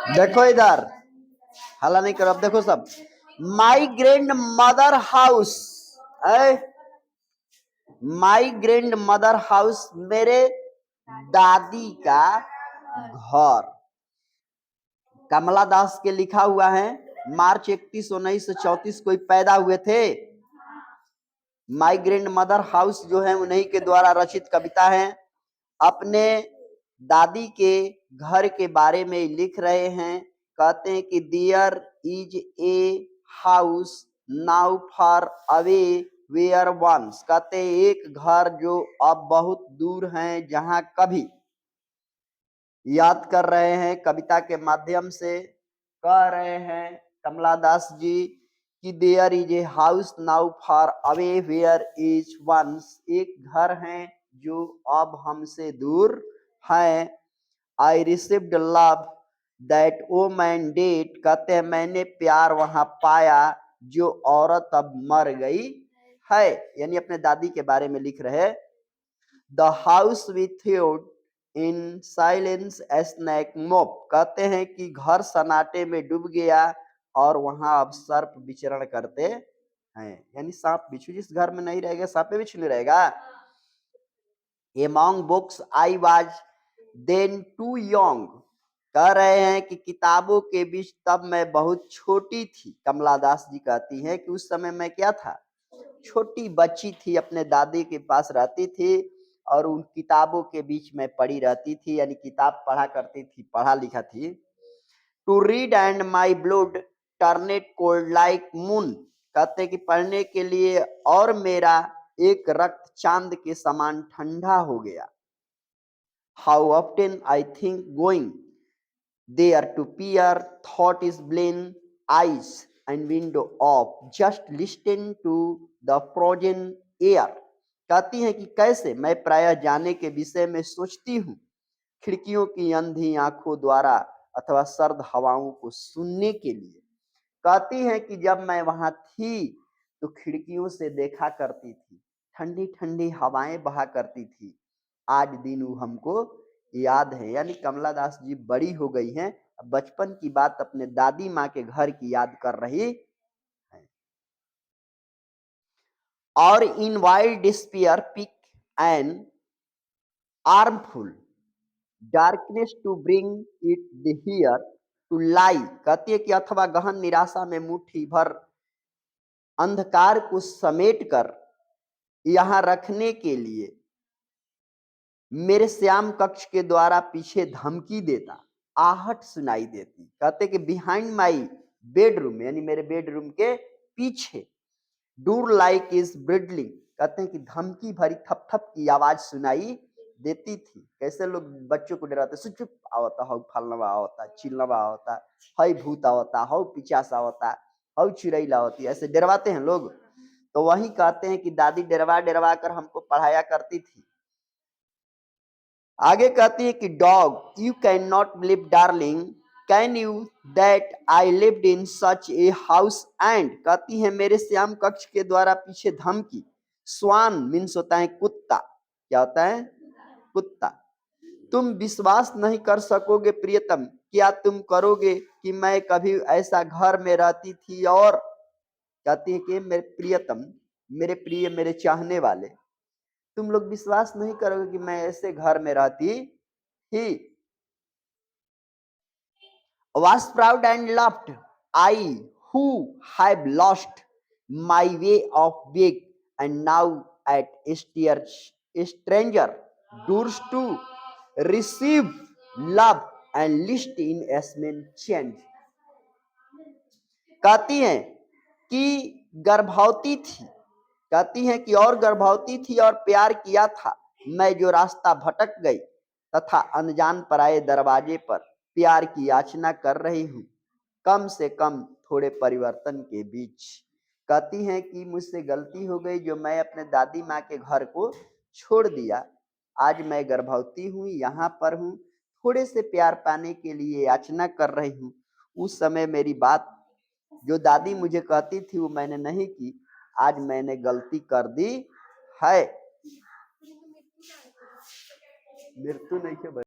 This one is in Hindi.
देखो इधर, हल्ला नहीं करो। अब देखो सब, my grand mother house, my grand mother house, मेरे दादी का घर। कमला दास के लिखा हुआ है, मार्च 31 1934 को पैदा हुए थे। माई ग्रैंड मदर हाउस जो है उन्हीं के द्वारा रचित कविता है। अपने दादी के घर के बारे में लिख रहे हैं। कहते हैं कि there is a house now far away where once, कहते हैं एक घर जो अब बहुत दूर है, जहां कभी, याद कर रहे हैं कविता के माध्यम से, कह रहे हैं कमला दास जी कि there is a house now far away where is once, एक घर है जो अब हमसे दूर है। I received love that woman dead, कहते हैं मैंने प्यार वहां पाया जो औरत अब मर गई है, यानी अपने दादी के बारे में लिख रहे। The house without in silence snake moved, कहते हैं कि घर सन्नाटे में डूब गया और वहां अब सर्प विचरण करते हैं, यानी सांप बिच्छू जिस घर में नहीं रहेगा सांप बिच्छू नहीं रहेगा। Among books I was then too young, कह रहे हैं कि किताबों के बीच तब मैं बहुत छोटी थी। कमला दास जी कहती हैं कि उस समय मैं क्या था, छोटी बच्ची थी, अपने दादी के पास रहती थी और उन किताबों के बीच में पड़ी रहती थी, यानी किताब पढ़ा करती थी, पढ़ा लिखा थी। To read and my blood turned cold like moon, कहते हैं कि पढ़ने के लिए और मेरा एक रक्त चांद के समान ठंडा हो गया। How often I think going there to peer, thought is blind eyes and window of, just listen to the frozen air, कहती हैं कि कैसे मैं प्रायः जाने के विषय में सोचती हूँ, खिड़कियों की अंधी आंखों द्वारा अथवा सर्द हवाओं को सुनने के लिए। कहती हैं कि जब मैं वहां थी तो खिड़कियों से देखा करती थी, ठंडी ठंडी हवाएं बहा करती थी, आज दिन वो हमको याद है। यानी कमला दास जी बड़ी हो गई हैं, बचपन की बात अपने दादी माँ के घर की याद कर रही है। और in wild despair pick an armful darkness to bring it the here to lie, कहती है कि अथवा गहन निराशा में मुट्ठी भर अंधकार को समेट कर यहां रखने के लिए मेरे श्याम कक्ष के द्वारा पीछे धमकी देता, आहट सुनाई देती। कहते कि बिहाइंड माई बेडरूम, यानी मेरे बेडरूम के पीछे, डूर लाइक इज ब्रिडलिंग, कहते हैं कि धमकी भरी थप थप की आवाज सुनाई देती थी। कैसे लोग बच्चों को डराते, चुप आवता हौ फलनवा आवता, चिलनवा आवता, हई भूत आवता, हौ पिचास आवता, हौ चिड़ैला होती, ऐसे डरवाते हैं लोग। तो वही कहते हैं कि दादी डरवा डरवा कर हमको पढ़ाया करती थी। आगे कहती है कि dog you can not believe darling can you that I lived in such a house and, कहती है मेरे श्याम कक्ष के द्वारा पीछे धमकी। स्वान मीन्स होता है कुत्ता, क्या होता है, कुत्ता। तुम विश्वास नहीं कर सकोगे प्रियतम, क्या तुम करोगे कि मैं कभी ऐसा घर में रहती थी। और कहती है कि मेरे प्रियतम, मेरे प्रिय, मेरे चाहने वाले, तुम लोग विश्वास नहीं करोगे कि मैं ऐसे घर में रहती थी। Was proud and loved I who have lost my way of being, and now at stranger doors to receive love and list in asmen change, कहती हैं कि गर्भवती थी, कहती हैं कि और गर्भवती थी और प्यार किया था मैं जो रास्ता भटक गई तथा अनजान पराये दरवाजे पर प्यार की याचना कर रही हूँ, कम से कम थोड़े परिवर्तन के बीच। कहती हैं कि मुझसे गलती हो गई जो मैं अपने दादी माँ के घर को छोड़ दिया, आज मैं गर्भवती हूँ, यहाँ पर हूँ, थोड़े से प्यार पाने के लिए याचना कर रही हूँ। उस समय मेरी बात जो दादी मुझे कहती थी वो मैंने नहीं की, आज मैंने गलती कर दी है। मृत्यु नहीं के